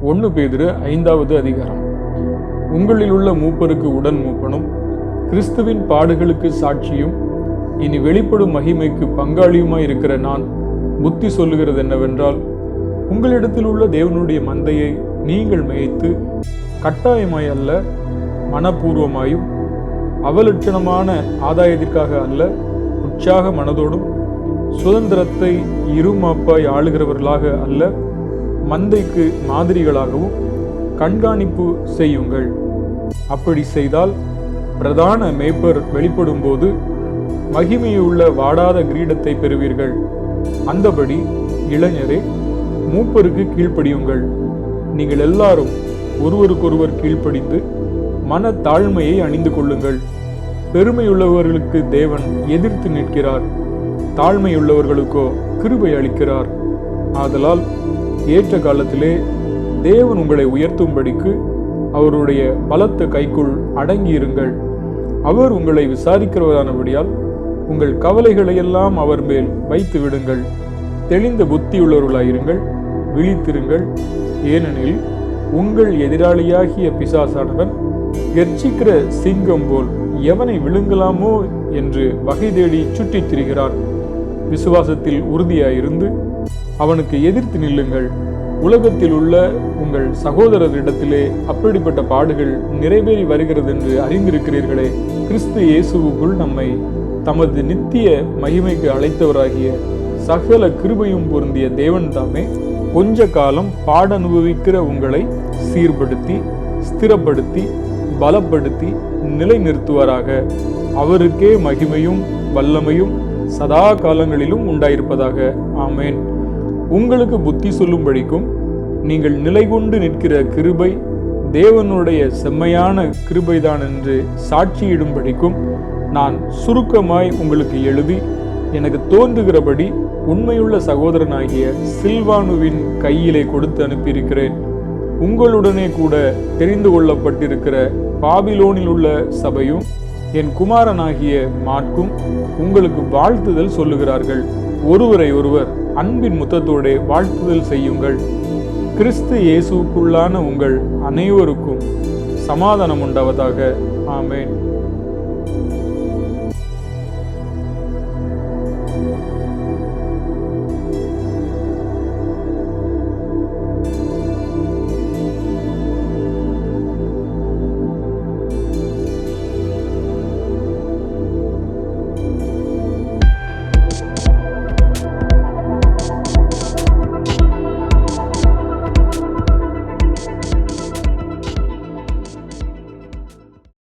1 பேதுரு 5வது அதிகாரம். உங்களில் உள்ள மூப்பருக்கு உடன் மூப்பனும், கிறிஸ்துவின் பாடுகளுக்கு சாட்சியும், இனி வெளிப்படும் மகிமைக்கு பங்காளியுமாய் இருக்கிற நான் புத்தி சொல்லுகிறது என்னவென்றால், உங்களிடத்தில் உள்ள தேவனுடைய மந்தையை நீங்கள் மேய்த்து கட்டாயமாய் அல்ல, மனப்பூர்வமாயும் அவலட்சணமான ஆதாயத்திற்காக அல்ல, உற்சாக மனதோடும் சுதந்திரத்தை இருமாப்பாய் ஆளுகிறவர்களாக அல்ல, மந்தைக்கு மாதிரிகளாகவும் கண்காணிப்பு செய்யுங்கள். அப்படி செய்தால் பிரதான மேய்ப்பர் வெளிப்படும் போது மகிமையுள்ள வாடாத கிரீடத்தை பெறுவீர்கள். அந்தபடி இளைஞரே, மூப்பருக்கு கீழ்ப்படியுங்கள். நீங்கள் எல்லாரும் ஒருவருக்கொருவர் கீழ்ப்படிந்து மன தாழ்மையை அணிந்து கொள்ளுங்கள். பெருமையுள்ளவர்களுக்கு தேவன் எதிர்த்து நிற்கிறார், தாழ்மையுள்ளவர்களுக்கோ கிருபை அளிக்கிறார். ஆதலால் ஏற்ற காலத்திலே தேவன் உங்களை உயர்த்தும்படிக்கு அவருடைய பலத்த கைக்குள் அடங்கியிருங்கள். அவர் உங்களை விசாரிக்கிறவரானபடியால் உங்கள் கவலைகளையெல்லாம் அவர் மேல் வைத்து விடுங்கள். தெளிந்த புத்தியுள்ளவர்களாயிருங்கள், விழித்திருங்கள். ஏனெனில் உங்கள் எதிராளியாகிய பிசாசானவன் கர்ச்சிக்கிற சிங்கம் போல் எவனை விழுங்கலாமோ என்று வகை தேடி சுற்றித் திரிகிறான். விசுவாசத்தில் உறுதியாயிருந்து அவனுக்கு எதிர்த்து நில்லுங்கள். உலகத்தில் உள்ள உங்கள் சகோதரரிடத்திலே அப்படிப்பட்ட பாடுகள் நிறைவேறி வருகிறது என்று அறிந்திருக்கிறீர்களே. கிறிஸ்து இயேசுவுக்குள் நம்மை தமது நித்திய மகிமைக்கு அழைத்தவராகிய சகல கிருபையும் பொருந்திய தேவன் தாமே கொஞ்ச காலம் பாடனுபவிக்கிற உங்களை சீர்படுத்தி ஸ்திரப்படுத்தி பலப்படுத்தி நிலைநிறுத்துவாராக. அவருக்கே மகிமையும் வல்லமையும் சதா காலங்களிலும் உண்டாயிருப்பதாக. ஆமேன். உங்களுக்கு புத்தி சொல்லும்படிக்கும் நீங்கள் நிலை கொண்டு நிற்கிற கிருபை தேவனுடைய செம்மையான கிருபைதான் என்று சாட்சியிடும்படிக்கும் நான் சுருக்கமாய் உங்களுக்கு எழுதி எனக்கு தோன்றுகிறபடி உண்மையுள்ள சகோதரனாகிய சில்வானுவின் கையிலே கொடுத்து அனுப்பியிருக்கிறேன். உங்களுடனே கூட தெரிந்து கொள்ளப்பட்டிருக்கிற பாபிலோனில் உள்ள சபையும் என் குமாரனாகிய மாட்கும் உங்களுக்கு வாழ்த்துதல் சொல்லுகிறார்கள். ஒருவரை ஒருவர் அன்பின் முத்தத்தோடு வாழ்த்துதல் செய்யுங்கள். கிறிஸ்து இயேசுக்குள்ளான உங்கள் அனைவருக்கும் சமாதானம் உண்டாவதாக. ஆமேன்.